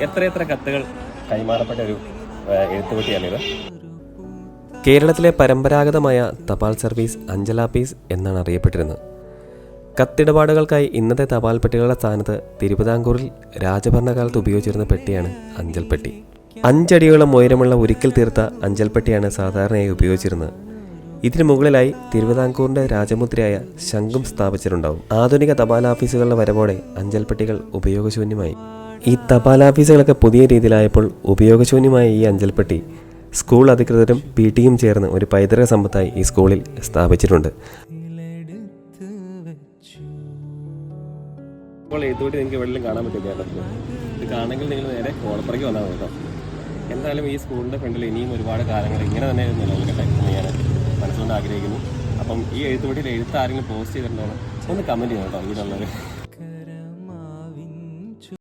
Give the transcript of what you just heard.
എത്രയെത്ര കത്തുകൾ കൈമാറപ്പെട്ട ഒരു എഴുത്തുപെട്ടിയാണിത്. കേരളത്തിലെ പരമ്പരാഗതമായ തപാൽ സർവീസ് അഞ്ചലാപ്പീസ് എന്നാണ് അറിയപ്പെട്ടിരുന്നത്. കത്തിടപാടുകൾക്കായി ഇന്നത്തെ തപാൽ പെട്ടികളുടെ സ്ഥാനത്ത് തിരുവിതാംകൂറിൽ രാജഭരണകാലത്ത് ഉപയോഗിച്ചിരുന്ന പെട്ടിയാണ് അഞ്ചൽപ്പെട്ടി. 5 അടിയോളം ഉയരമുള്ള ഒരിക്കൽ തീർത്ത അഞ്ചൽപ്പെട്ടിയാണ് സാധാരണയായി ഉപയോഗിച്ചിരുന്നത്. ഇതിനു മുകളിലായി തിരുവിതാംകൂറിൻ്റെ രാജമുദ്രയായ ശംഖും സ്ഥാപിച്ചിട്ടുണ്ടാവും. ആധുനിക തപാൽ ഓഫീസുകളുടെ വരവോടെ അഞ്ചൽപ്പെട്ടികൾ ഉപയോഗശൂന്യമായി. ഈ തപാൽ ഓഫീസുകളൊക്കെ പുതിയ രീതിയിലായപ്പോൾ ഉപയോഗശൂന്യമായ ഈ അഞ്ചൽപ്പെട്ടി സ്കൂൾ അധികൃതരും PTയും ചേർന്ന് ഒരു പൈതൃക സമ്പത്തായി ഈ സ്കൂളിൽ സ്ഥാപിച്ചിട്ടുണ്ട്. ഇപ്പോൾ എഴുത്തുപെട്ടി നിങ്ങൾക്ക് എവിടെയും കാണാൻ പറ്റും കേരളത്തിൽ. ഇത് കാണണമെങ്കിൽ നിങ്ങൾ നേരെ കോളപ്പുറയ്ക്ക് വന്നാൽ കേട്ടോ. എന്തായാലും ഈ സ്കൂളിൻ്റെ ഫ്രണ്ടിൽ ഇനിയും ഒരുപാട് കാലങ്ങൾ ഇങ്ങനെ തന്നെ നിലനിൽക്കട്ടെ എന്ന് ഞാൻ മനസ്സുകൊണ്ട് ആഗ്രഹിക്കുന്നു. അപ്പം ഈ എഴുത്തുപെട്ടിയിൽ എഴുത്ത് ആരെങ്കിലും പോസ്റ്റ് ചെയ്തിട്ടുണ്ടോ ഒന്ന് കമൻറ്റ് ചെയ്യണം കേട്ടോ. ഇതിനുള്ളത്